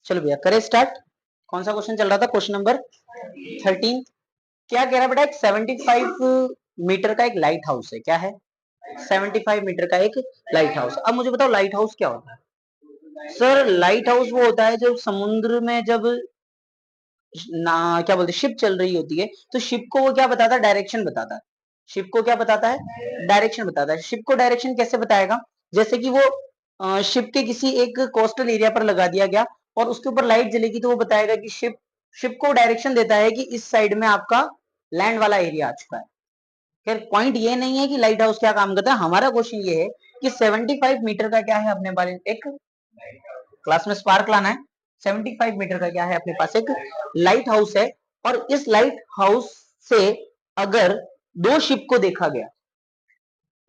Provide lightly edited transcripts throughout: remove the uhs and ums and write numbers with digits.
चलो भैया करें स्टार्ट। कौन सा क्वेश्चन चल रहा था? Question number 13। क्या कह रहा है बेटा? एक 75 मीटर का एक लाइट हाउस है। क्या है? 75 मीटर का एक लाइट हाउस। अब मुझे बताओ लाइट हाउस क्या होता है? सर लाइट हाउस वो होता है जब समुद्र में जब ना क्या बोलते शिप चल रही होती है तो शिप को वो क्या बताता है? डायरेक्शन बताता है। शिप को क्या बताता है? डायरेक्शन बताता है। शिप को डायरेक्शन कैसे बताएगा? जैसे कि वो शिप के किसी एक कोस्टल एरिया पर लगा दिया गया और उसके ऊपर लाइट जलेगी तो वो बताएगा कि शिप को डायरेक्शन देता है कि इस साइड में आपका लैंड वाला एरिया आ चुका है। खैर पॉइंट ये नहीं है कि लाइट हाउस क्या काम करता है। हमारा क्वेश्चन ये है कि 75 मीटर का क्या है अपने पास? एक क्लास में स्पार्क लाना है। 75 मीटर का क्या है अपने पास? एक लाइट हाउस है। और इस लाइट हाउस से अगर दो शिप को देखा गया,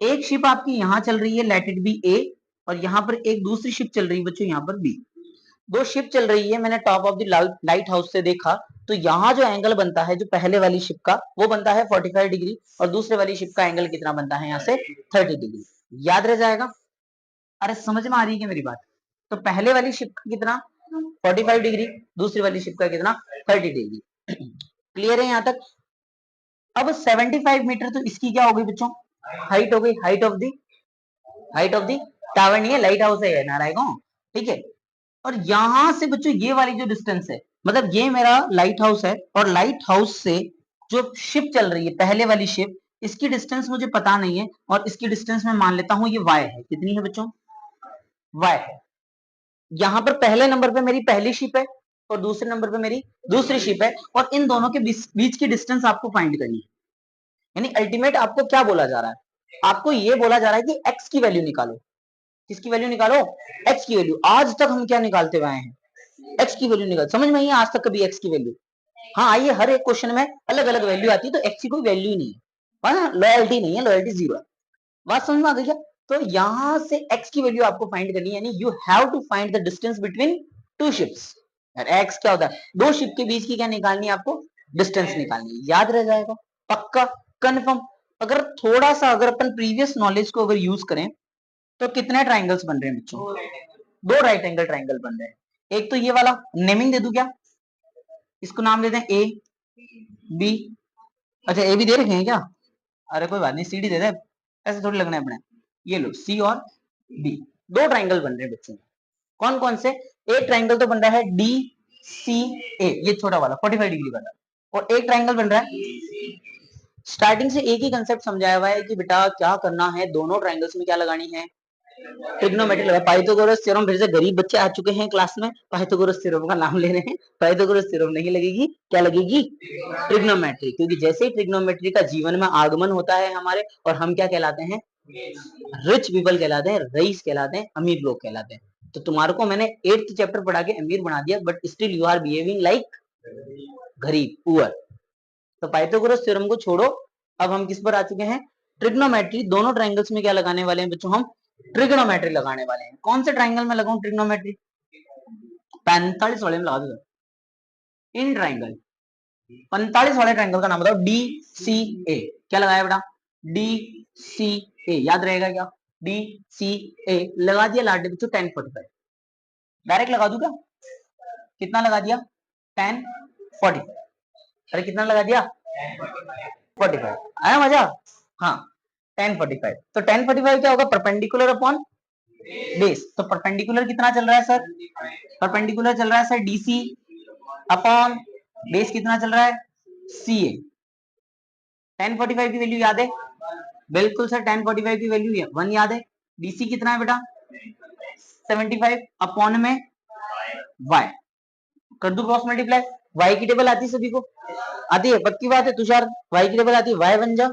एक शिप आपकी यहां चल रही है लेट इट बी ए, और यहां पर एक दूसरी शिप चल रही है बच्चों यहां पर बी। दो शिप चल रही है, मैंने top of the light house से देखा तो यहाँ जो एंगल बनता है जो पहले वाली शिप का वो बनता है 45 डिग्री और दूसरे वाली शिप का एंगल कितना बनता है यहाँ से? 30 डिग्री। याद रह जाएगा? अरे समझ में आ रही है क्या मेरी बात? तो पहले वाली शिप का कितना? 45 डिग्री, दूसरी वाली शिप का कितना? 30 डिग्री। क्लियर है यहाँ तक? अब 75 मीटर तो इसकी क्या हो गई बच्चों? हाइट हो गई। हाइट ऑफ दी टावर नहीं है, लाइट हाउस है नारायण। ठीक है। और यहां से बच्चों ये वाली जो डिस्टेंस है, मतलब ये मेरा लाइट हाउस है और लाइट हाउस से जो शिप चल रही है पहले वाली शिप, इसकी डिस्टेंस मुझे पता नहीं है और इसकी डिस्टेंस मैं मान लेता हूं ये y है। कितनी है बच्चों? y है। यहां पर पहले नंबर पे मेरी पहली शिप है और दूसरे नंबर पे मेरी दूसरी शिप है और इन दोनों के बीच की डिस्टेंस आपको फाइंड करनी है। यानी अल्टीमेट आपको क्या बोला जा रहा है? आपको ये बोला जा रहा है कि x की वैल्यू निकालो। किसकी वैल्यू निकालो? x की वैल्यू। आज तक हम क्या निकालते हुए आए हैं? x की वैल्यू निकाल। समझ में आई आज तक कभी x की वैल्यू? हाँ आइए, हर एक क्वेश्चन में अलग अलग वैल्यू आती है तो x की कोई वैल्यू ही नहीं है, लॉयल्टी नहीं है, लॉयल्टी जीरो है। बात समझ में आ गई क्या? तो यहां से x की वैल्यू आपको फाइंड करनी है, यानी you have to find the distance between two ships. x क्या होता है? दो शिप के बीच की क्या निकालनी है आपको? डिस्टेंस निकालनी है। याद रह जाएगा? पक्का? कंफर्म? अगर थोड़ा सा अगर अपन प्रीवियस नॉलेज को अगर यूज करें तो कितने ट्राइंगल्स बन रहे हैं बच्चों? दो राइट एंगल ट्राइंगल बन रहे हैं। एक तो ये वाला, नेमिंग दे दूं क्या? इसको नाम देते हैं ए बी। अच्छा ए भी दे रखे हैं क्या? अरे कोई बात नहीं, सी डी दे दे, ऐसे थोड़ी लगना है अपने। ये लो सी और बी, दो ट्राइंगल बन रहे हैं बच्चों। कौन कौन से? एक ट्राइंगल तो बन रहा है डी सी ए, ये छोटा वाला 45 डिग्री वाला, और एक ट्राइंगल बन रहा है। स्टार्टिंग से एक ही कंसेप्ट समझाया हुआ है कि बेटा क्या करना है, दोनों ट्राइंगल्स में क्या लगानी है? ट्रिग्नोमेट्री लगा। पाइथागोरस थ्योरम, फिर से गरीब बच्चे आ चुके हैं क्लास में, पाइथागोरस थ्योरम का नाम ले रहे हैं। पाइथागोरस थ्योरम नहीं लगेगी, क्या लगेगी? ट्रिग्नोमेट्री। क्योंकि जैसे ही ट्रिग्नोमेट्री का जीवन में आगमन होता है हमारे, और हम क्या कहलाते हैं? रिच पीपल कहलाते हैं, रईस कहलाते हैं, अमीर लोग कहलाते हैं। तो तुम्हारे को मैंने 8th चैप्टर पढ़ा के अमीर बना दिया, but still you are behaving like गरीब, पुअर। तो पाइथागोरस थ्योरम को छोड़ो, अब हम किस पर आ चुके हैं? ट्रिग्नोमेट्री। दोनों ट्राइंगल्स में क्या लगाने वाले हैं बच्चों? हम ट्रिग्नोमेट्री लगाने वाले हैं। कौन से ट्राइंगल में लगाऊं ट्रिग्नोमेट्री? 45 वाले में लगा दो। इन ट्राइंगल 45 वाले ट्राइंगल का नाम बताओ। डी सी ए। क्या लगाया बेटा? डी सी ए। याद रहेगा क्या? डी सी ए लगा दिया लाडले बच्चों 1045। डायरेक्ट लगा दूं क्या? कितना लगा दिया? 1045। अरे कितना लगा दिया? 45। आया मजा? हाँ 1045। तो 1045 क्या होगा? Perpendicular upon base. तो परपेंडिकुलर कितना चल रहा है सर? परपेंडिकुलर चल रहा है सर डीसी अपॉन बेस कितना चल रहा है? सी ए। 1045 की वैल्यू याद है? बिल्कुल सर 1045 की वैल्यू है 1 याद है। डीसी कितना है बेटा? 75 अपॉन में वाई। कर दू क्रॉस मल्टीप्लाई। वाई की टेबल आती है सभी को? आती है? पक्की बात है तुषार? वाई की टेबल आती है? वाई बन जा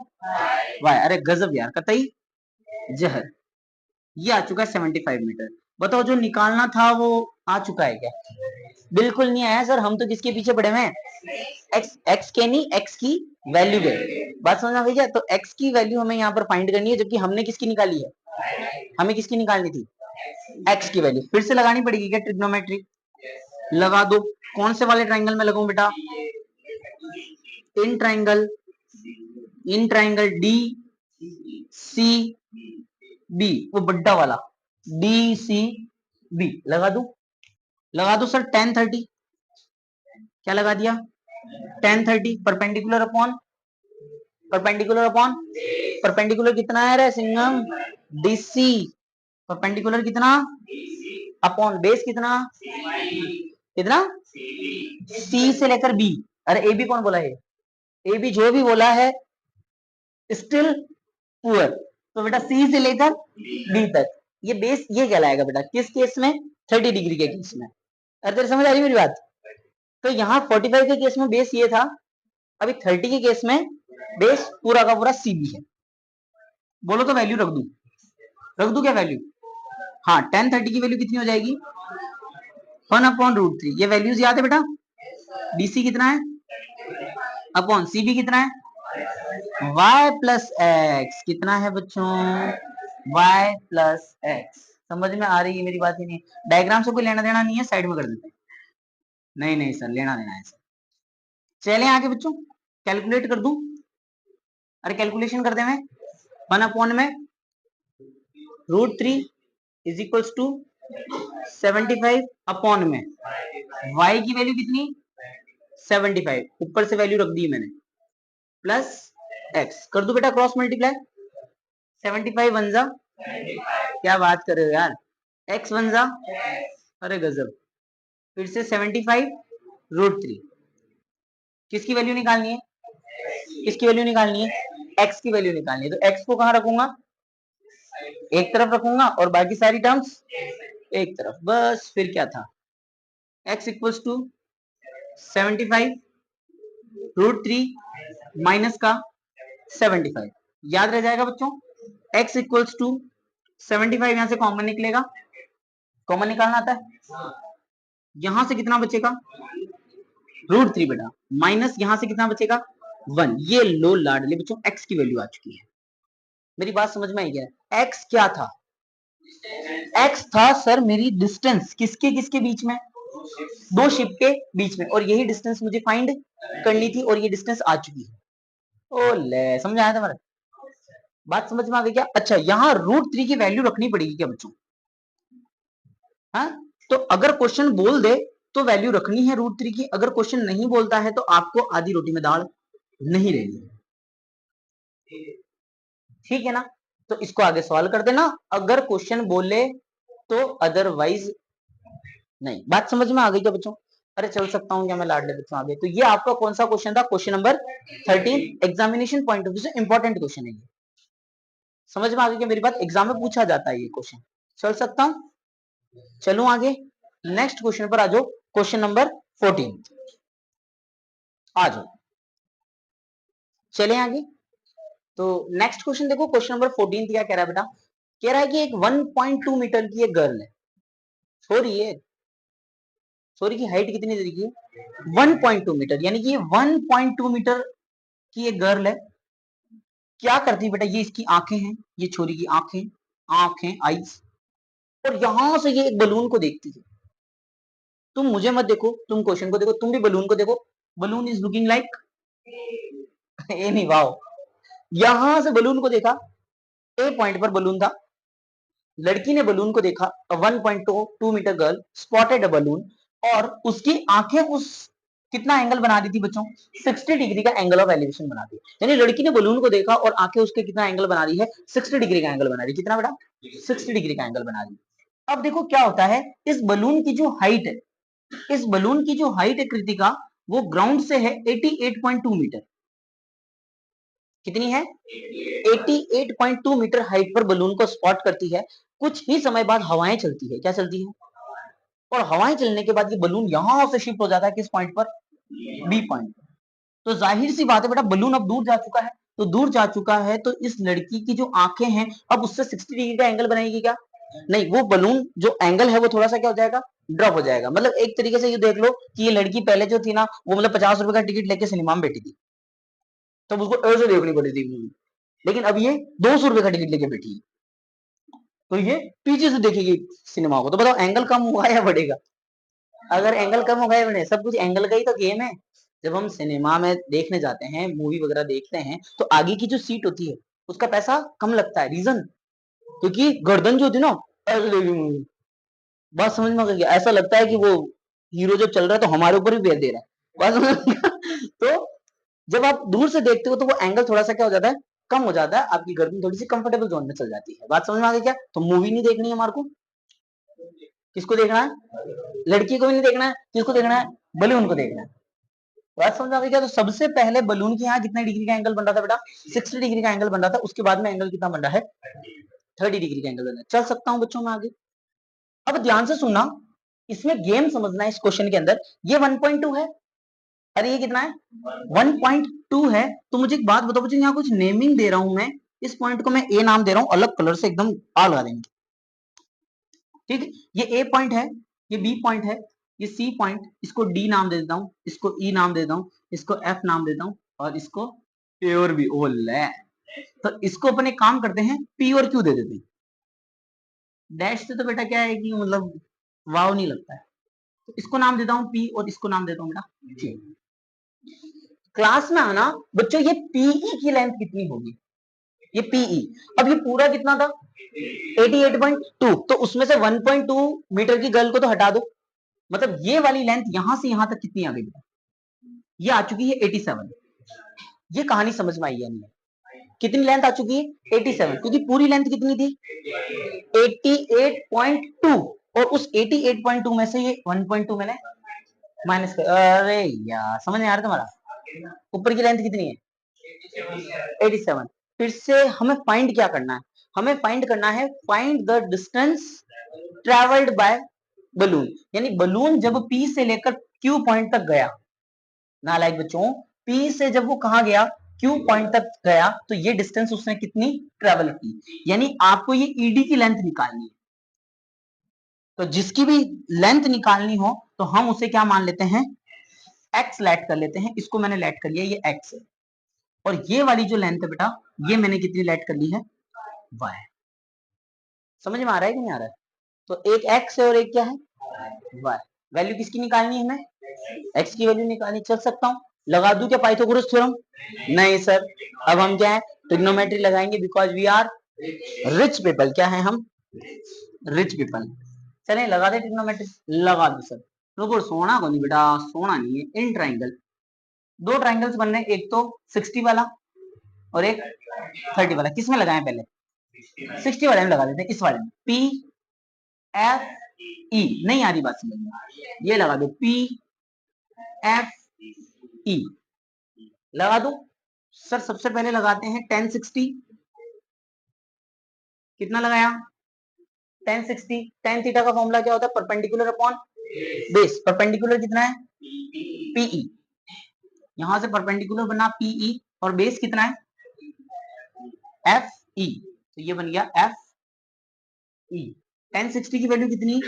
वाई। अरे गजब यार, कतई जहर। ये आ चुका है 75 मीटर। बताओ जो निकालना था वो आ चुका है क्या? बिल्कुल नहीं आया सर, हम तो किसके पीछे पड़े हुए हैं? एक्स के नहीं, एक्स की वैल्यू के। बात समझना भैया? तो एक्स की वैल्यू हमें यहाँ पर फाइंड करनी है, जबकि हमने किसकी निकाली है? हमें किसकी निकालनी थी? एक्स की वैल्यू। फिर से लगानी पड़ेगी क्या ट्रिग्नोमेट्री? लगा दो। कौन से वाले ट्राइंगल में लगाऊं बेटा? In triangle, in triangle D C B, वो बड्डा वाला डी सी बी लगा दू। लगा दो सर tan 30, क्या लगा दिया tan 30 परपेंडिकुलर अपॉन परपेंडिकुलर कितना है रे सिंगम डीसी, परपेंडिकुलर कितना अपॉन बेस कितना कितना सी से लेकर बी। अरे ए बी कौन बोला है, ए बी जो भी बोला है स्टिल पुअर, तो बेटा सी से लेकर बी तक ये बेस ये कहलाएगा बेटा किस केस में 30 डिग्री के केस में। अरे तेरे समझ आ रही मेरी बात। तो यहाँ 45 के केस में बेस ये था, अभी 30 के केस में बेस पूरा का पूरा सी बी है। बोलो तो वैल्यू रख दू क्या वैल्यू, हाँ tan 30 की वैल्यू कितनी हो जाएगी 1/√3। ये वैल्यूज याद है बेटा, डीसी कितना है अपॉन सीबी कितना है y प्लस एक्स कितना है बच्चों y प्लस एक्स। समझ में आ रही है मेरी बात ही नहीं, डायग्राम से कोई लेना देना नहीं है, साइड में कर देते हैं। नहीं सर लेना देना है सर। चले आगे बच्चों कैलकुलेट कर दूं, अरे कैलकुलेशन कर दे मैं 1 में √3 इज इक्वल्स टू 75 अपॉन में y की वैल्यू कितनी 75, ऊपर से वैल्यू रख दी मैंने प्लस x कर दो बेटा क्रॉस मल्टीप्लाई 75 वन जा, क्या बात कर रहे हो यार, x वन जा, अरे गजब, फिर से 75√3, किसकी वैल्यू निकालनी है किसकी वैल्यू निकालनी है x की वैल्यू निकालनी है। तो x को कहां रखूंगा एक तरफ रखूंगा और बाकी सारी टर्म्स एक तरफ, बस फिर क्या था x इक्वल्स टू 75√3 माइनस का 75, याद रह जाएगा बच्चों x इक्वल्स टू 75 यहां से कॉमन निकलेगा, कॉमन निकालना आता है, यहां से कितना बचेगा √3 बेटा माइनस यहां से कितना बचेगा 1। ये लो लाडले बच्चों x की वैल्यू आ चुकी है, मेरी बात समझ में आई क्या, x क्या था x था सर मेरी डिस्टेंस किसके किसके बीच में दो शिप के बीच में, और यही डिस्टेंस मुझे फाइंड करनी थी और ये डिस्टेंस आ चुकी है। ओ ले समझ आया तुम्हारा, बात समझ में आ गई क्या। अच्छा यहाँ √3 की वैल्यू रखनी पड़ेगी क्या बच्चों, हाँ तो अगर क्वेश्चन बोल दे तो वैल्यू रखनी है √3 की, अगर क्वेश्चन नहीं बोलता है तो आपको आधी रोटी में दाल नहीं रहनी है, ठीक है ना। तो इसको आगे सवाल कर देना, अगर क्वेश्चन बोले तो अदरवाइज नहीं। बात समझ में आ गई क्या बच्चों, अरे चल सकता हूं क्या मैं लाडले बच्चों आगे। तो ये आपका कौन सा क्वेश्चन था, question number 13, examination point of view से इंपॉर्टेंट क्वेश्चन है ये, समझ में आ गई क्या मेरी बात, एग्जाम में पूछा जाता है ये क्वेश्चन, चल सकता हूं। चलो आगे नेक्स्ट क्वेश्चन पर आ जाओ, क्वेश्चन नंबर 14 आ जाओ, चले आगे। तो नेक्स्ट क्वेश्चन देखो, क्वेश्चन नंबर 14 क्या कह रहा है बेटा, कह रहा है कि एक 1.2 मीटर की एक गर्ल है, सॉरी की हाइट कितनी तरीके है 1.2 मीटर, यानी कि 1.2 मीटर की एक गर्ल है, क्या करती है बेटा, ये इसकी आंखें हैं, ये छोरी की आंखें आईज, और यहां से ये एक बलून को देखती है। तुम मुझे मत देखो, तुम क्वेश्चन को देखो, तुम भी बलून को देखो, balloon is looking like a नहीं वाओ, यहां से बलून को देखा, ए पॉइंट पर बलून था, लड़की ने बलून को देखा, 1.2 metre girl spotted a balloon, और उसकी आंखें उस कितना एंगल बना दी थी बच्चों 60 डिग्री का एंगल ऑफ एलिवेशन बना दी, यानी लड़की ने बलून को देखा और आंखें उसके कितना एंगल बना रही है 60 डिग्री का एंगल बना रही, कितना बेटा 60 डिग्री का एंगल बना रही। अब देखो क्या होता है, इस बलून की जो हाइट है, इस बलून की जो हाइट है कृतिका, वो ग्राउंड से है 88.2 मीटर, कितनी है 88.2 मीटर हाइट पर बलून को स्पॉट करती है। कुछ ही समय बाद हवाएं चलती है, क्या चलती है, और हवाएं चलने के बाद ये बलून यहां से शिफ्ट हो जाता है किस पॉइंट पर बी पॉइंट। तो जाहिर सी बात है बेटा बलून अब दूर जा चुका है, तो दूर जा चुका है तो इस लड़की की जो आंखें हैं अब उससे 60 डिग्री का एंगल बनाएगी क्या, नहीं, वो बलून जो एंगल है वो थोड़ा सा क्या हो जाएगा ड्रॉप हो जाएगा। मतलब एक तरीके से ये देख लो कि ये लड़की पहले जो थी ना वो मतलब 50 रुपए का टिकट लेके सिनेमा में बैठी थी, तो उसको ऐसे देखनी पड़ी थी मूवी, लेकिन अब ये 200 रुपए का टिकट लेके बैठी है, तो ये पीछे से देखेगी सिनेमा को। तो बताओ एंगल कम हुआ या बढ़ेगा, अगर एंगल कम हो गए बने, सब कुछ एंगल का ही तो गेम है। जब हम सिनेमा में देखने जाते हैं, मूवी वगैरह देखते हैं, तो आगे की जो सीट होती है उसका पैसा कम लगता है, रीजन क्योंकि गर्दन जो होती है ना ऐसे देखी मूवी, बात समझ में आ गई? ऐसा लगता है कि वो हीरो जब चल रहा है तो हमारे ऊपर भी पैर दे रहा है। बात समझ में आ गई? तो जब आप दूर से देखते हो तो वो एंगल थोड़ा सा क्या हो जाता है, कम हो जाता है, आपकी गर्दन थोड़ी सी कंफर्टेबल जोन में चल जाती है। बात समझ में आ गई क्या? तो मूवी नहीं देखनी है हमारे को, किसको देखना है? लड़की को भी नहीं देखना है, किसको देखना है? बलून को देखना है। बात समझ में आ गई क्या? तो सबसे पहले बलून के यहाँ कितने डिग्री का एंगल बन रहा था बेटा? 60 डिग्री का एंगल बन रहा था। उसके बाद में एंगल कितना बन रहा है? 30 डिग्री का एंगल बन रहा है। चल सकता हूँ बच्चों में आगे? अब ध्यान से सुनना, इसमें गेम समझना है। इस क्वेश्चन के अंदर ये 1.2 है, अरे ये कितना है? 1.2 है। तो मुझे एक बात बताओ बच्चों, यहाँ कुछ नेमिंग दे रहा हूं मैं, इस पॉइंट को मैं ए नाम दे रहा हूं, अलग कलर से एकदम आ लगा देंगे, ठीक है? ये ए पॉइंट है, ये बी पॉइंट है, ये सी पॉइंट, इसको डी नाम दे देता हूं, इसको ई नाम दे देता हूं, इसको एफ नाम देता हूं, और इसको ए और बी। ओ ले, तो इसको अपने काम करते हैं, पी और क्यू दे देते हैं। डैश से तो बेटा क्या है कि मतलब वाव नहीं लगता है, तो इसको नाम देता हूं पी और इसको नाम देता हूं बेटा क्यू। क्लास में आना बच्चों, ये पीई की लेंथ कितनी होगी? ये पीई, अब ये पूरा कितना था? 88.2, तो उसमें से 1.2 मीटर की गर्ल को तो हटा दो, मतलब ये वाली लेंथ यहां से यहां तक कितनी आ गई? ये आ चुकी है 87। ये कहानी समझ में आई है नहीं? कितनी लेंथ आ चुकी है? 87, क्योंकि पूरी लेंथ कितनी थी? 88.2, और उस 88.2 में से ये 1.2 मैंने माइनस कर, अरे यार समझ नहीं आ रहा तुम्हारा? ऊपर की लेंथ कितनी है? 87। फिर से हमें फाइंड क्या करना है? हमें फाइंड करना है, find the distance travelled by balloon, यानी बलून जब पी से लेकर क्यू पॉइंट तक गया, नालायक बच्चों, पी से जब वो कहां गया? क्यू पॉइंट तक गया, तो ये डिस्टेंस उसने कितनी ट्रेवल की, यानी आपको ये ईडी की लेंथ निकालनी है। तो जिसकी भी लेंथ निकालनी हो तो हम उसे क्या मान लेते हैं? एक्स लेट कर लेते हैं। इसको मैंने लेट कर लिया, ये एक्स है, और ये वाली जो लेंथ है बेटा, ये मैंने कितनी लेट कर ली है? वाई। समझ में आ रहा है कि नहीं आ रहा है? तो एक एक्स है और एक क्या है? वाई। वैल्यू किसकी निकालनी है हमें? एक्स की वैल्यू निकालनी। चल सकता हूं, लगा दूं क्या पाइथागोरस थ्योरम? नहीं सर, अब हम क्या है? ट्रिग्नोमेट्री लगाएंगे, because we are rich people. क्या है हम? Rich people. चलें लगा दे ट्रिग्नोमेट्री, लगा दो सर। रुको, सोना को नहीं बेटा, सोना नहीं है। इन ट्राइंगल, दो ट्राइंगल्स बन रहे हैं, एक तो 60 वाला और एक 30 वाला। किसमें लगाएं पहले? 60 वाले में लगा देते हैं, इस वाले में। पी एफ ई, नहीं आ रही बात समझ में? ये लगा दो, पी एफ ई लगा दो सर। सबसे पहले लगाते हैं 1060, कितना लगाया? 1060। tan थीटा का फॉर्मूला क्या होता है? Perpendicular upon base. परपेंडिकुलर कितना है? पीई, यहां से परपेंडिकुलर बना पीई, और बेस कितना है? एफ ई, तो ये बन गया एफ ई। 1060 की वैल्यू कितनी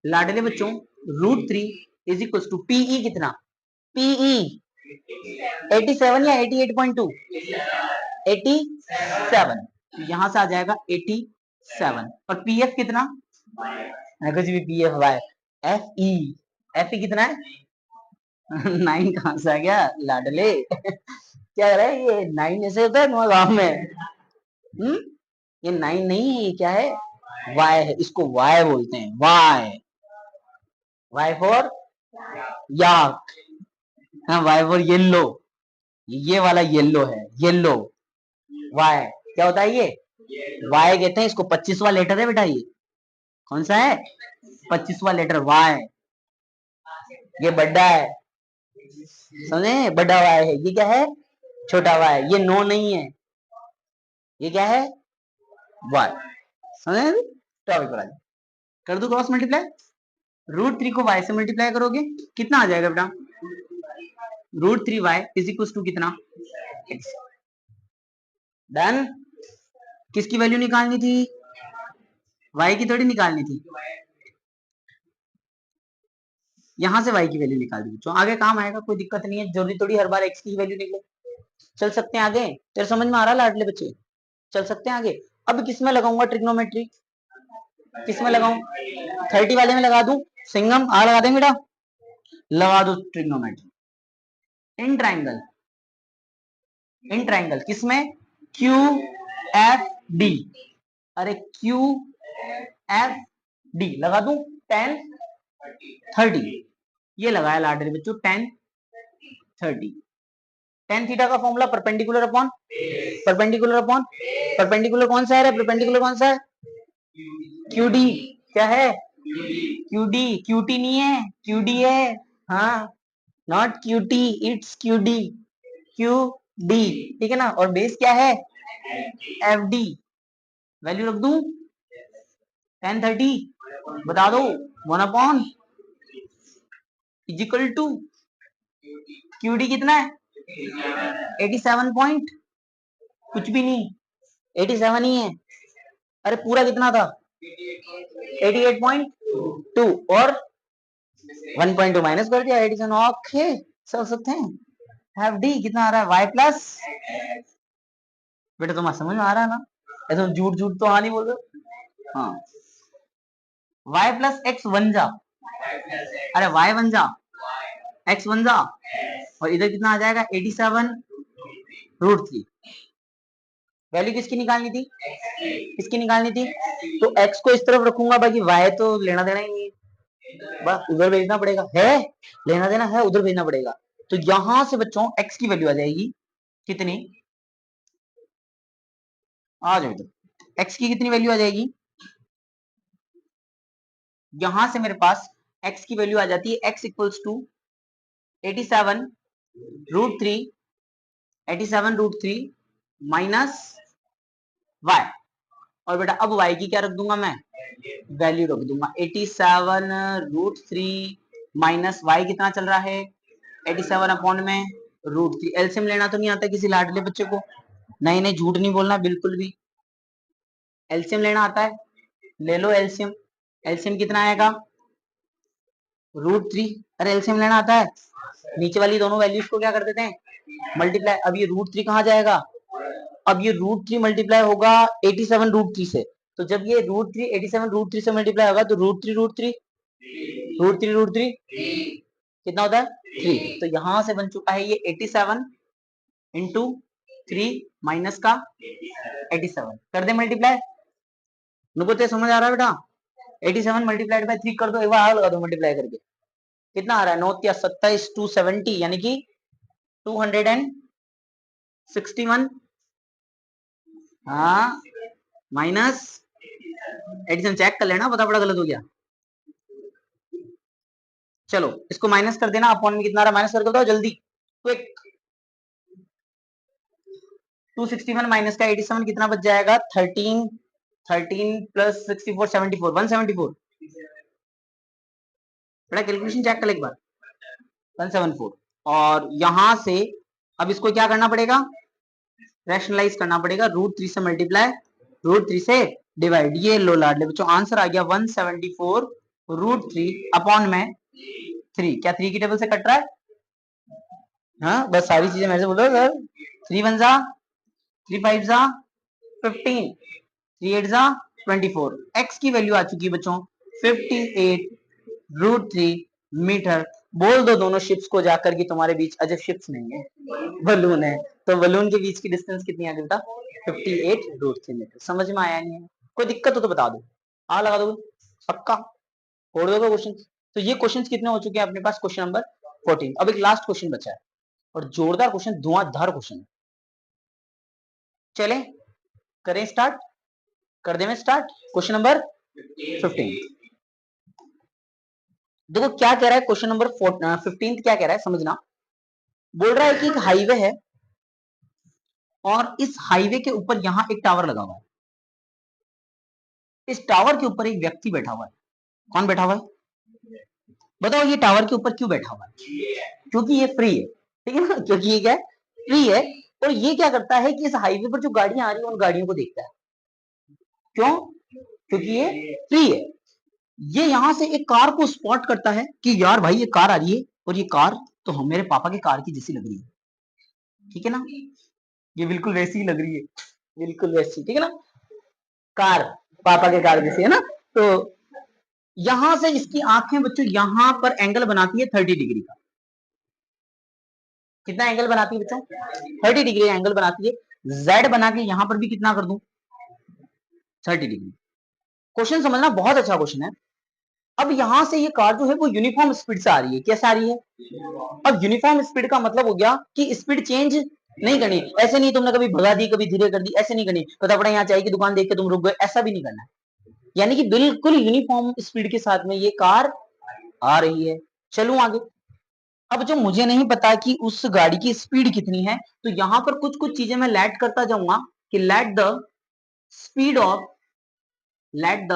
लाडले बच्चों? √3 इज इक्वल टू पीई कितना? पीई 87 या 88.2? 87, तो यहां से आ जाएगा 87। और पीएफ कितना? कुछ भी, PF Y F E, F E कितना है? 9 कहां से आ गया लाडले? क्या कर रहा है ये? 9 ऐसे होता है तुम्हारे गांव में? ये 9 नहीं है, ये क्या है? वाई है, इसको वाई बोलते हैं। Y, Y for yak. हाँ, वाई फॉर येलो, ये वाला येलो है, येलो। वाई क्या होता है? ये वाई कहते हैं इसको। 25वां लेटर है बेटा, ये कौन सा है? 25वां लेटर वाई। ये बड़ा है, समझे? बड़ा वाई है। ये क्या है? छोटा वाई। ये नो नहीं है, ये क्या है? वाई। समझे? टॉपिक पर कर दो क्रॉस मल्टीप्लाई। √3 को y से मल्टीप्लाई करोगे, कितना आ जाएगा बेटा? √3y इज इक्वल टू कितना? x। डन। किसकी वैल्यू निकालनी थी? y की थोड़ी निकालनी थी, यहां से y की वैल्यू निकाल दी बच्चों। आगे काम आएगा, कोई दिक्कत नहीं है। जरूरी थोड़ी हर बार x की वैल्यू निकले। चल सकते हैं आगे? तेरे समझ में आ रहा है लाडले बच्चे? चल सकते हैं आगे। अब किसमें लगाऊंगा ट्रिग्नोमेट्री? किसमें लगाऊं? 30 वाले में लगा दूं? सिंगम आ लगा देंगे बेटा, लगा दो trigonometry. In triangle, in triangle किसमें? Q F D. अरे क्यू एफ डी लगा दूं? 10 30, ये लगाया लाडले बच्चों 10 30। tan थीटा का फॉर्मूला परपेंडिकुलर अपॉन परपेंडिकुलर कौन सा है? परपेंडिकुलर कौन सा है? QD। क्या है? QD। QT नहीं है, QD है। हाँ, not QT, it's QD। QD, ठीक है ना। और बेस क्या है? FD। वैल्यू रख दूं 10 30, बता दो 1 अपॉन इजिकल टू QD कितना है? 87 पॉइंट कुछ भी नहीं, 87 ही है। अरे पूरा कितना था? 88.2 और 1.2 माइनस कर दिया 87। ओके, समझ सकते हैं। FD कितना आ रहा है? Y प्लस, बेटा तुम्हारा समझ में आ रहा है ना? ऐसा झूठ झूठ तो हाँ नहीं बोल रहे। हाँ, y प्लस एक्स वन जा, अरे y वन जा x वन जा, और इधर कितना आ जाएगा? 87√3। वैल्यू किसकी निकालनी थी? किसकी निकालनी थी? तो x को इस तरफ रखूंगा, बाकी y तो लेना देना ही नहीं है, बस उधर भेजना पड़ेगा। है लेना देना है, उधर भेजना पड़ेगा। तो यहां से बच्चों x की वैल्यू आ जाएगी कितनी? आ जाओ इधर। x की कितनी वैल्यू आ जाएगी? यहां से मेरे पास x की वैल्यू आ जाती है x equals to 87√3, 87√3 minus y। और बेटा अब y की क्या रख दूंगा मैं? वैल्यू रख दूंगा 87√3 माइनस y कितना चल रहा है? 87 अपॉन में √3। एलसीएम लेना तो नहीं आता किसी लाडले बच्चे को? नहीं नहीं, झूठ नहीं बोलना बिल्कुल भी। एलसीएम लेना आता है? ले लो एलसीएम। एलसीएम कितना आएगा? √3। अरे एलसीएम लेना आता है? नीचे वाली दोनों वैल्यूज को क्या कर देते हैं? मल्टीप्लाई। अब ये √3 कहाँ जाएगा? अब ये √3 मल्टीप्लाई होगा 87√3 से। तो जब ये √3 87√3 से मल्टीप्लाई होगा तो √3 कितना होता है? 3। तो यहां से बन चुका है ये 87 इंटू 3 माइनस का 87। कर दे मल्टीप्लाई। मुझको तो समझ आ रहा है बेटा? 87 मल्टीप्लाइड बाय 3 कर दो, एक बार और लगा दो मल्टीप्लाई करके। कितना आ रहा है? 9 या 27 270, यानी कि 261। हाँ, माइनस एडिशन चेक कर लेना, पता पड़ा गलत हो गया। चलो इसको माइनस कर देना, अपॉन में कितना आ रहा? माइनस करके बताओ जल्दी, क्विक। 261 माइनस का 87 कितना बच जाएगा? 13 प्लस 64 74 174। बेटा कैलकुलेशन चेक कर एक बार। 174। और यहां से अब इसको क्या करना पड़ेगा? रैशनलाइज करना पड़ेगा। √3 से मल्टीप्लाई, √3 से डिवाइड। ये लो लाडले बच्चों, आंसर आ गया 174√3 अपॉन में 3। क्या 3 की टेबल से कट रहा है? हाँ, बस सारी चीजें मेरे से बोलो सर। 3 1 जा, 3 5 जा 15, 3 8 जा 24। x की वैल्यू आ चुकी है बच्चों 58√3 मीटर। बोल दो दोनों शिप्स को जाकर कि तुम्हारे बीच अजय शिप्स नहीं है, बलून है। तो बलून के बीच की डिस्टेंस कितनी आ गई बेटा? 58√3 मीटर। समझ में आया नहीं है? कोई दिक्कत हो तो बता दो, हाँ लगा दो पक्का, छोड़ दो क्वेश्चन। तो ये क्वेश्चन कितने हो चुके हैं अपने पास? Question number 14। अब एक लास्ट क्वेश्चन बचा है, और जोरदार क्वेश्चन, धुआंधार क्वेश्चन। चले करें स्टार्ट, कर दे मैं स्टार्ट। Question number 15। देखो क्या कह रहा है क्वेश्चन नंबर 15, क्या कह रहा है समझना। बोल रहा है कि एक हाईवे है, और इस हाईवे के ऊपर यहां एक टावर लगा हुआ है। इस टावर के ऊपर एक व्यक्ति बैठा हुआ है। कौन बैठा हुआ है? बताओ ये टावर के ऊपर क्यों बैठा हुआ है? क्योंकि ये फ्री है, ठीक है ना? क्योंकि ये क्या है? फ्री है। और ये क्या करता है कि इस हाईवे पर जो गाड़ियां आ रही है उन गाड़ियों को देखता है। क्यों? क्योंकि ये फ्री है। ये यहां से एक कार को स्पॉट करता है कि यार भाई ये कार आ रही है, और ये कार तो हम मेरे पापा की कार की जैसी लग रही है, ठीक है ना? ये बिल्कुल वैसी ही लग रही है, बिल्कुल वैसी, ठीक है ना? कार पापा के कार जैसी है ना? तो यहां से इसकी आंखें बच्चों यहां पर एंगल बनाती है 30 डिग्री का। कितना एंगल बनाती है बच्चों? 30 डिग्री एंगल बनाती है। जेड बना के यहां पर भी कितना कर दूं? 30 डिग्री। क्वेश्चन समझना, बहुत अच्छा क्वेश्चन है। अब यहां से ये कार जो है वो यूनिफॉर्म स्पीड से आ रही है। कैसे आ रही है? अब यूनिफॉर्म स्पीड का मतलब हो गया कि स्पीड चेंज नहीं करनी। ऐसे नहीं तुमने कभी भगा दी कभी धीरे कर दी, ऐसे नहीं करनी। फटाफट यहाँ चाहिए कि दुकान देख के तुम रुक गए, ऐसा भी नहीं करना है। यानी कि बिल्कुल यूनिफॉर्म स्पीड के साथ में ये कार आ रही है। चलूं आगे। अब जो मुझे नहीं पता कि उस गाड़ी की स्पीड कितनी है, तो यहां पर कुछ कुछ चीजें मैं लेट करता जाऊंगा कि speed of let the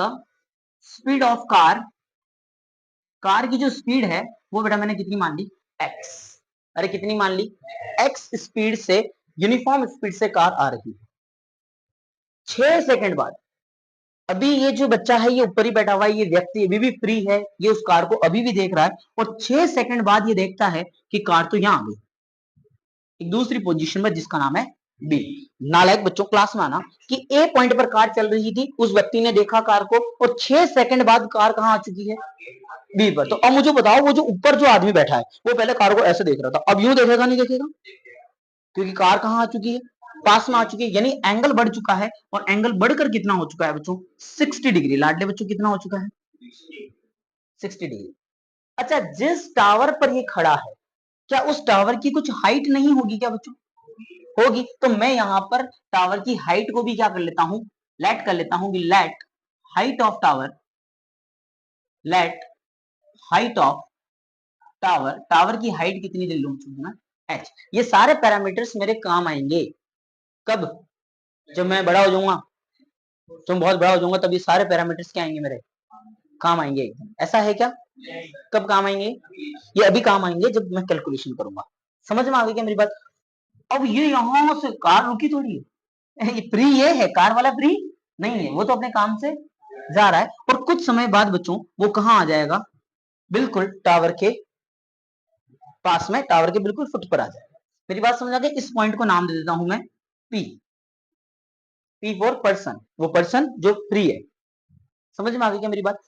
speed of car की जो स्पीड है वो बेटा मैंने कितनी मान ली? x। अरे कितनी मान ली? x स्पीड से, यूनिफॉर्म स्पीड से कार आ रही है। 6 सेकंड बाद, अभी ये जो बच्चा है ये ऊपर ही बैठा हुआ है, ये व्यक्ति अभी भी फ्री है, ये उस कार को अभी भी देख रहा है, और 6 सेकंड बाद ये देखता है कि कार तो यहां आ गई एक दूसरी पोजीशन में जिसका नाम है बी। नालायक बच्चों, क्लास में आना कि ए पॉइंट पर कार चल रही थी, उस व्यक्ति ने देखा कार को, और 6 सेकंड बाद कार कहां आ चुकी है? बी पर। तो अब मुझे बताओ वो जो ऊपर जो आदमी बैठा है वो पहले कार को ऐसे देख रहा था, अब यूं देखेगा नहीं देखेगा? क्योंकि कार कहां आ चुकी है? पास में आ चुकी है, यानी एंगल बढ़ चुका है। और एंगल बढ़कर कितना हो चुका है बच्चों? 60 डिग्री। लाडले बच्चों कितना हो चुका है? 60 डिग्री। अच्छा, जिस टावर पर ये खड़ा है क्या उस टावर की कुछ हाइट नहीं होगी क्या बच्चों? होगी। तो मैं यहां पर टावर की हाइट को भी क्या कर लेता हूं? लेट कर लेता हूं कि let height of tower, let height of tower, tower की हाइट कितनी ले लूं मैं? h। ये सारे पैरामीटर्स मेरे काम आएंगे कब? जब मैं बड़ा हो जाऊंगा, जब बहुत बड़ा हो जाऊंगा तब ये सारे पैरामीटर्स क्या आएंगे? मेरे काम आएंगे एकदम। ऐसा है क्या? कब काम आएंगे? ये अभी काम आएंगे जब मैं कैलकुलेशन करूंगा। समझ में आ गई क्या मेरी बात? अब ये यहां से कार रुकी थोड़ी है, ये फ्री ये है, कार वाला फ्री नहीं है, वो तो अपने काम से जा रहा है। और कुछ समय बाद बच्चों वो कहां आ जाएगा? बिल्कुल टावर के पास में, टावर के बिल्कुल फुट पर आ जाएगा। मेरी बात समझ आ गई? इस पॉइंट को नाम दे देता हूं मैं पी। पी फॉर पर्सन, वो पर्सन जो फ्री है। समझ में आ गई क्या मेरी बात?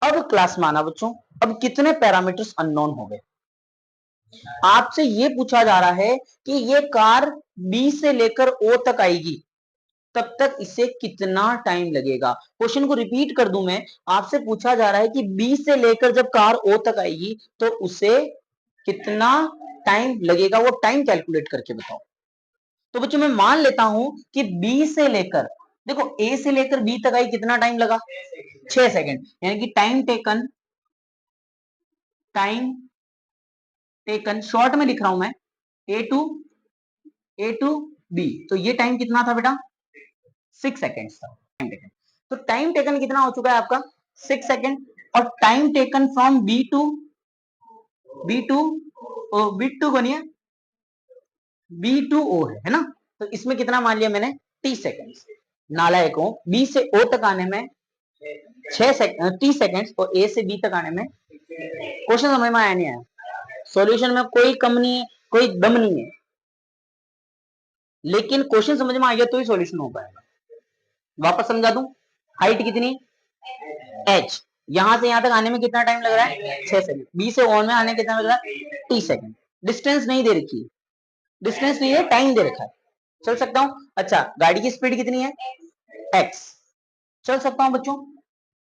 अब क्लास में आना बच्चों। अब कितने पैरामीटर्स अननोन हो गए? आपसे ये पूछा जा रहा है कि ये कार बी से लेकर ओ तक आएगी, तब तक इसे कितना टाइम लगेगा? क्वेश्चन को रिपीट कर दूं मैं, आपसे पूछा जा रहा है कि बी से लेकर जब कार ओ तक आएगी तो उसे कितना टाइम लगेगा, वो टाइम कैलकुलेट करके बताओ। तो बच्चों मैं मान लेता हूं कि बी से लेकर, देखो ए से लेकर बी तक आई कितना टाइम लगा? 6 सेकंड। यानी कि टाइम टेकन शॉर्ट में लिख रहा हूं मैं, ए टू बी, तो ये टाइम कितना था बेटा? 6 सेकेंड था टाइम टेकन। तो टाइम टेकन कितना हो चुका है आपका? 6 सेकेंड। और time taken from B to B to बनिए बी टू ओ है ना? तो इसमें कितना मान लिया मैंने? 30 सेकेंड। नालायकों, बी से ओ तक आने में 30 सेकेंड, और ए से बी तक आने में, क्वेश्चन समझ में आया नहीं आया? सॉल्यूशन में कोई कम नहीं है, कोई दम नहीं है, लेकिन क्वेश्चन समझ में आ गया तो ही सॉल्यूशन हो पाएगा। वापस समझा दूं, हाइट कितनी? h। यहां से यहां तक आने में कितना टाइम लग रहा है? 6 सेकंड। बी से ऑन में आने कितना लग रहा है? 30 सेकंड। डिस्टेंस नहीं दे रखी है, डिस्टेंस नहीं है, टाइम दे रखा है। चल सकता हूं। अच्छा, गाड़ी की स्पीड कितनी है? x। चल सकता हूं बच्चों।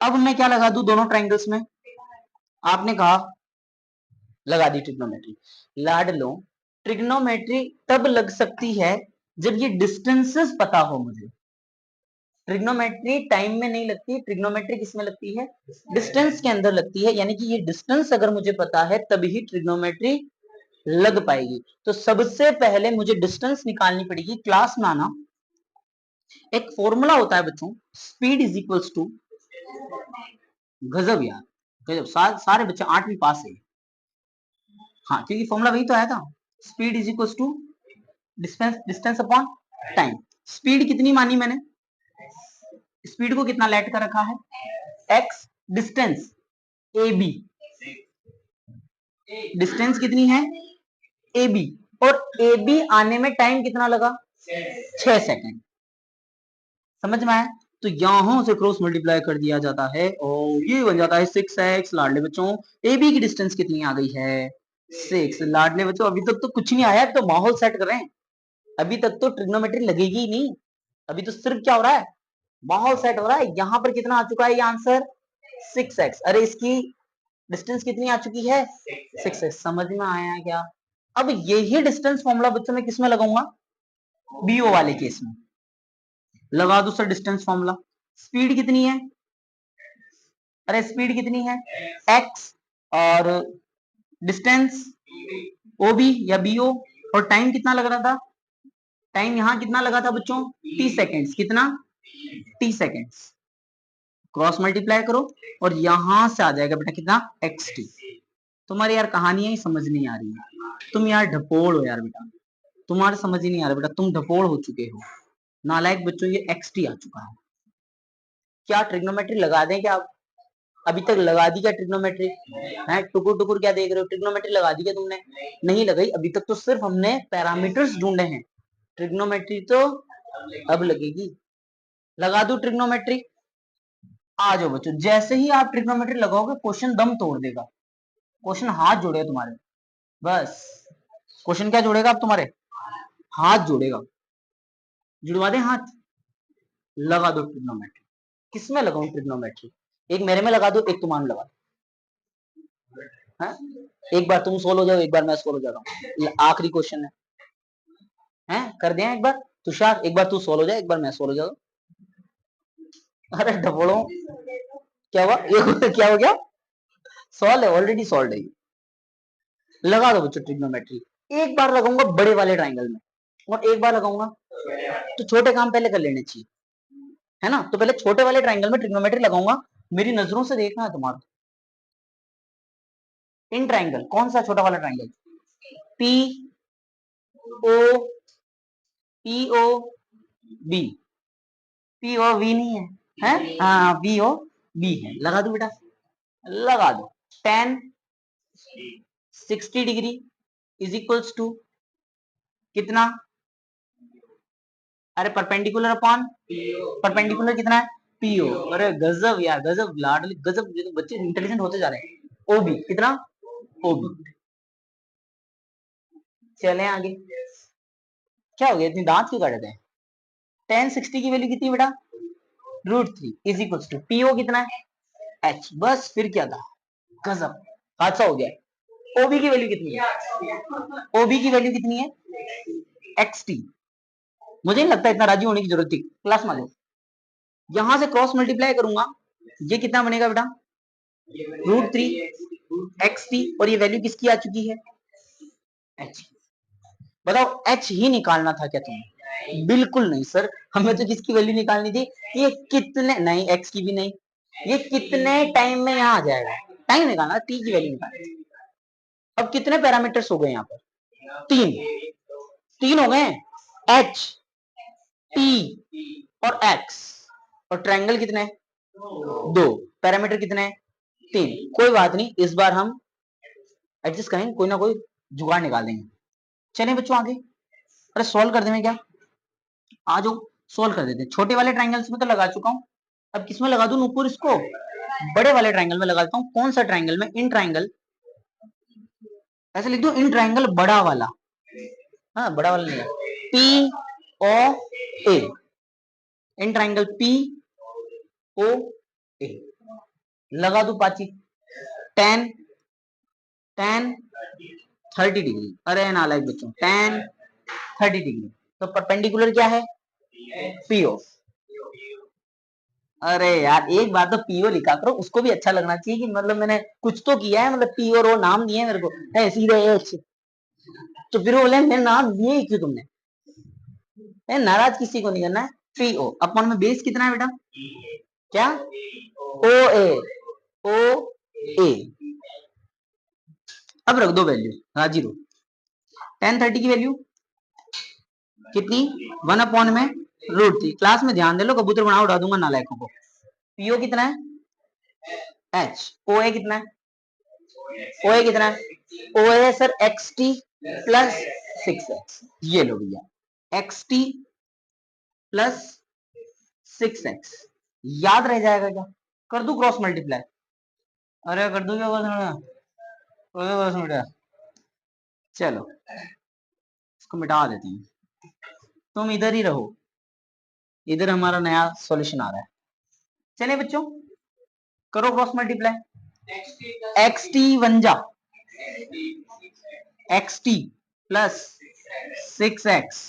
अब मैं क्या लगा दूं दोनों ट्राइंगल्स में? आपने कहा लगा दी ट्रिग्नोमेट्री। लाड लो, ट्रिग्नोमेट्री तब लग सकती है जब ये डिस्टेंसेस पता हो मुझे। ट्रिग्नोमेट्री टाइम में नहीं लगती, ट्रिग्नोमेट्री किस में लगती है? डिस्टेंस के अंदर लगती है। यानी कि ये डिस्टेंस अगर मुझे पता है तभी ट्रिग्नोमेट्री लग पाएगी। तो सबसे पहले मुझे डिस्टेंस निकालनी पड़ेगी। क्लास में आना, एक फॉर्मूला होता है बच्चों, स्पीड इज इक्वल्स टू, गजब यार गजब, सारे बच्चे 8वीं पास है। हाँ, क्योंकि फॉर्मूला वही तो आया था, speed is equals to distance, distance upon time. Speed कितनी मानी मैंने? स्पीड को कितना लेट कर रखा है? x। Distance A B, distance कितनी है? A B. और ए बी आने में टाइम कितना लगा? 6 सेकंड। समझ में आया? तो यहां से क्रॉस मल्टीप्लाई कर दिया जाता है और ये बन जाता है 6x। लाडले बच्चों, ए बी की डिस्टेंस कितनी आ गई है? 6। लाडले बच्चों, अभी तक तो कुछ नहीं आया, तो माहौल सेट कर रहे हैं। अभी तक तो ट्रिग्नोमेट्री लगेगी ही नहीं, अभी तो सिर्फ क्या हो रहा है? माहौल सेट हो रहा है। यहां पर कितना आ चुका है ये आंसर? 6x। अरे इसकी डिस्टेंस कितनी आ चुकी है 6x। समझ में आया क्या? अब यही डिस्टेंस फॉर्मूला बच्चों में किसमें लगाऊंगा बीओ वाले केस में। लगा दो सर डिस्टेंस फॉर्मूला। स्पीड कितनी है? अरे स्पीड कितनी है x और डिस्टेंस ओबी या बीओ, और टाइम कितना लग रहा था? टाइम यहां कितना लगा था बच्चों t सेकेंड्स। कितना t सेकेंड्स। क्रॉस मल्टीप्लाई करो और यहां से आ जाएगा बेटा कितना xt। तुम्हारी यार कहानी ही समझ नहीं आ रही है। तुम यार ढपोल हो यार बेटा, तुम्हारे समझ ही नहीं आ रहा बेटा, तुम ढपोल हो चुके हो नालायक बच्चों। ये xt आ चुका है। क्या ट्रिग्नोमेट्री लगा दें क्या? अभी तक लगा दी क्या ट्रिग्नोमेट्री? है टुकुर टुकुर क्या देख रहे हो? ट्रिग्नोमेट्री लगा दी क्या तुमने? नहीं लगाई अभी तक, तो सिर्फ हमने पैरामीटर्स ढूंढे हैं। ट्रिग्नोमेट्री तो अब लगेगी। लगा दूं ट्रिग्नोमेट्री? आ जाओ बच्चों, जैसे ही आप ट्रिग्नोमेट्री लगाओगे क्वेश्चन दम तोड़ देगा। क्वेश्चन हाथ जोड़ेगा तुम्हारे, बस। क्वेश्चन क्या जोड़ेगा आप तुम्हारे? हाथ जोड़ेगा। जुड़वा दे हाथ। लगा दो ट्रिग्नोमेट्री। किसमें लगाऊं ट्रिग्नोमेट्री? एक मेरे में लगा दो, एक तुम्हारे में लगा दो। हाँ? एक बार तुम सोल्व हो जाओ, एक बार मैं सोल्व हो जाता हूँ। आखिरी क्वेश्चन है कर दिया एक बार। तुषार एक बार तू सोल्व हो जाए, एक बार मैं सोल्व हो जाऊँ। अरे ढपोड़ो, क्या हुआ? ये क्या हो गया? सॉल्व है, ऑलरेडी सॉल्व है। लगा दो बच्चों ट्रिग्नोमेट्री। एक बार लगाऊंगा बड़े वाले ट्राइंगल में और एक बार लगाऊंगा, तो छोटे काम पहले कर लेने चाहिए, है ना? तो पहले छोटे वाले ट्राइंगल में ट्रिग्नोमेट्री लगाऊंगा। मेरी नजरों से देखना है तुम्हारा। इन ट्राइंगल कौन सा छोटा वाला triangle? P O, P O B. P O V नहीं है, है? हाँ पी ओ बी है। लगा दो बेटा, लगा दो। Tan 60 degree is equals to कितना? अरे परपेंडिकुलर अपॉन परपेंडिकुलर कितना है? पीओ। अरे गजब यार, गजब लाडली, गजब। ये तो बच्चे इंटेलिजेंट होते जा रहे हैं। ओबी कितना? ओबी। चले आगे। क्या हो गया, इतनी दांत क्यों काटे थे? टेन 60 की वैल्यू कितनी बेटा? √3 इज इक्वल टू पीओ कितना है? एच। बस फिर क्या था? गजब, हादसा हो गया। ओबी की वैल्यू कितनी है? ओबी की वैल्यू कितनी है? एक्सटी। मुझे नहीं लगता इतना राजी होने की जरूरत थी। क्लास में यहां से क्रॉस मल्टीप्लाई करूंगा, ये कितना बनेगा बेटा? √3 एक्सटी। और ये वैल्यू किसकी आ चुकी है? एच। बताओ एच ही निकालना था क्या तुम्हें? बिल्कुल नहीं सर, हमें तो किसकी वैल्यू निकालनी थी? ये कितने, नहीं एक्स की भी नहीं, ये कितने टाइम में यहाँ आ जाएगा, टाइम निकालना, टी की वैल्यू निकालनी। अब कितने पैरामीटर्स हो गए यहाँ पर? तीन। तीन हो गए, एच, टी और एक्स। और ट्रायंगल कितने हैं? दो। पैरामीटर कितने हैं? तीन। कोई बात नहीं, इस बार हम एडजस्ट करेंगे, कोई ना कोई जुगाड़ निकाल देंगे। चलिए बच्चों आगे। अरे सॉल्व कर देंगे क्या? आ जाओ सॉल्व कर देते हैं। छोटे वाले ट्रायंगल्स में तो लगा चुका हूं, अब किसमें लगा दूं नूपुर इसको? बड़े वाले ट्रायंगल में लगाता हूं। कौन सा ट्रायंगल में? In triangle. ऐसे लिख दो, इन ट्रायंगल बड़ा वाला। हाँ बड़ा वाला नहीं, P O A. In triangle P O A. लगा दो पाची। Ten 30 degree. अरे नालायक बच्चों, टेन 30 डिग्री। तो परपेंडिकुलर क्या है? पीओ। अरे यार एक बार तो पीओ लिखा करो, उसको भी अच्छा लगना चाहिए कि मतलब मैंने कुछ तो किया है, मतलब पी और ओ नाम दिए मेरे को, है सीधे एच। तो फिर वो बोले मेरे नाम दिए क्यों तुमने? नाराज किसी को नहीं करना है। पीओ अपन में बेस कितना है बेटा? क्या? ओ ए। ओ ए। अब रख दो वैल्यू, राजी रहो। टेन 30 की वैल्यू कितनी? 1 में √3। क्लास में ध्यान दे लो, कबूतर बना उड़ा दूंगा नालायकों को। पीओ कितना है? एच। ओ ए कितना है? ओ ए कितना है? O A sir X T plus 6x। ये लो भैया, एक्स टी प्लस 6x। याद रह जाएगा क्या? कर दू क्रॉस मल्टीप्लाई? अरे कर दू क्या बस बेटा, चलो इसको मिटा देते हैं। तुम इधर ही रहो, इधर हमारा नया सॉल्यूशन आ रहा है। चलिए बच्चों करो cross multiply. X T one जा एक्स टी प्लस 6x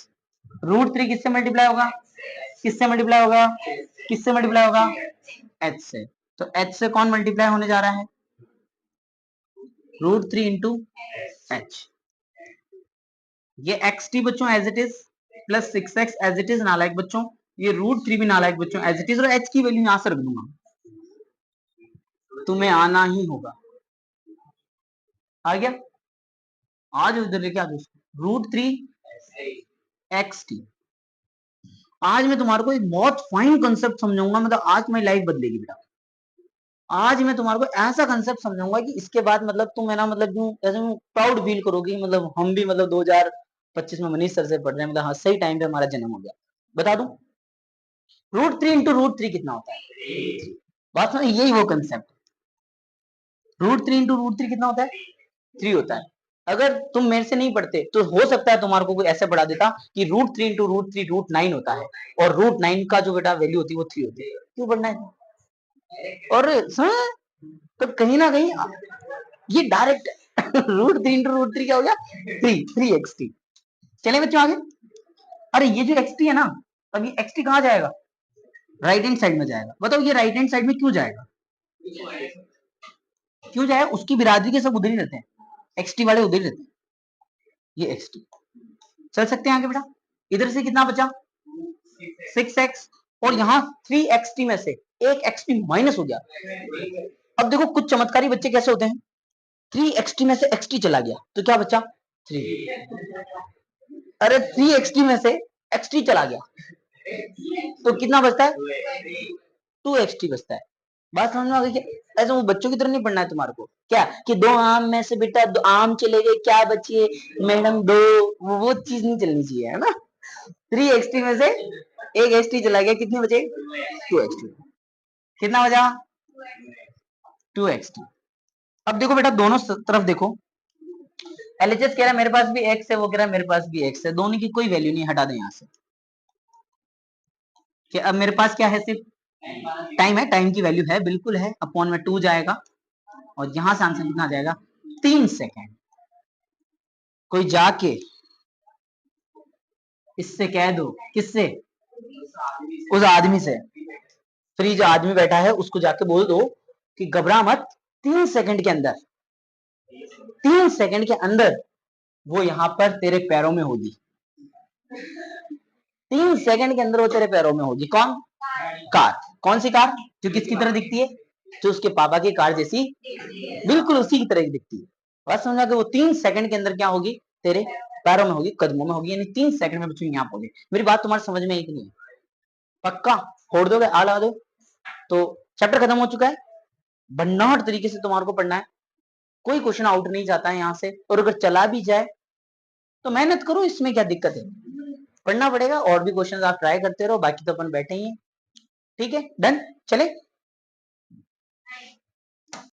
√3 किससे मल्टीप्लाई होगा, किससे मल्टीप्लाई होगा, किससे मल्टीप्लाई होगा, h से। तो h से कौन मल्टीप्लाई होने जा रहा है, √3 इंटू h। ये xt बच्चों as it is plus 6x as it is नालायक बच्चों, ये √3 भी नालायक बच्चों एज इट इज, और h की वैल्यू यहां से रख दूंगा, तुम्हें आना ही होगा। आ गया, आज उधर लेके आ √3 xt। आज मैं तुम्हारे को एक बहुत फाइन कंसेप्ट समझाऊंगा, मतलब आज तुम्हारी लाइफ बदलेगी बेटा। आज मैं तुम्हारे को ऐसा कंसेप्ट समझाऊंगा कि इसके बाद मतलब तुम है ना, मतलब ऐसे प्राउड फील करोगी, मतलब हम भी मतलब 2025 में मनीष सर से पढ़ रहे हैं, मतलब हाँ सही टाइम पे हमारा जन्म हो गया। बता दूं √3 इंटू √3 कितना होता है, बात में यही वो कंसेप्ट, √3 इंटू √3 कितना होता है, 3 होता है। अगर तुम मेरे से नहीं पढ़ते तो हो सकता है तुम्हारे को कोई ऐसे पढ़ा देता कि √3 इंटू √3 √9 होता है, और √9 का जो बेटा वैल्यू होती है वो 3 होती है। क्यों पढ़ना है, और सुन, तो कहीं ना कहीं ये डायरेक्ट √3 इंटू √3 क्या हो गया, 3 चले बच्चों आगे। अरे ये जो xt है ना, अब ये xt कहाँ जाएगा, राइट हैंड साइड में जाएगा। बताओ ये राइट हैंड साइड में क्यों जाएगा, क्यों जाएगा, उसकी बिरादरी के सब उधर ही रहते हैं, xt वाले उधर ही रहते हैं, ये xt। चल सकते हैं आगे बेटा, इधर से कितना बचा 6x, और यहाँ 3xt में से एक xt माइनस हो गया। अब देखो कुछ चमत्कारी बच्चे कैसे होते हैं, 3xt में से xt चला गया तो क्या बचा 3, अरे 3xt में से xt चला गया तो कितना बचता है 2xt बचता है। बात समझ में आ गई क्या, ऐसे वो बच्चों की तरह नहीं पढ़ना है तुम्हारे को, क्या कि 2 आम में से बेटा 2 आम चले गए क्या बचे मैडम 2, वो चीज नहीं चलनी चाहिए, है ना। 3xt में से एक xt चला गया, कितने बचे 2xt, कितना बचा 2xt। अब देखो बेटा दोनों तरफ देखो, एलएचएस कह रहा है मेरे पास भी x है, वो कह रहा है मेरे पास भी x है, दोनों की कोई वैल्यू नहीं, हटा दें यहां से। कि अब मेरे पास क्या है, सिर्फ टाइम है, टाइम की वैल्यू है बिल्कुल है, अपॉन में 2 जाएगा, और यहां से आंसर कितना आ जाएगा 3 सेकेंड। कोई जाके इससे कह दो, किससे, उस आदमी से, फ्री जो आदमी बैठा है उसको जाके बोल दो कि घबरा मत, 3 सेकंड के अंदर, 3 सेकंड के अंदर वो यहां पर तेरे पैरों में होगी, 3 सेकंड के अंदर वो तेरे पैरों में होगी। कौन, कार, कौन सी कार, जो किसकी तरह दिखती है, जो उसके पापा की कार जैसी, बिल्कुल उसी की तरह दिखती है। बात समझा कि वो 3 सेकंड के अंदर क्या होगी, तेरे पैरों में होगी, कदमों में होगी, यानी 3 सेकंड में बच्चों यहाँ पहुंचे। मेरी बात तुम्हारे समझ में एक नहीं है, पक्का फोड़ दोगे, आ ला दो। तो चैप्टर खत्म हो चुका है, भन्नाट तरीके से तुम्हारे को पढ़ना है, कोई क्वेश्चन आउट नहीं जाता है यहाँ से, और अगर चला भी जाए तो मेहनत करो, इसमें क्या दिक्कत है, पढ़ना पड़ेगा, और भी क्वेश्चन आप ट्राई करते रहो, बाकी तो अपन बैठे ही हैं। ठीक है, डन, चले।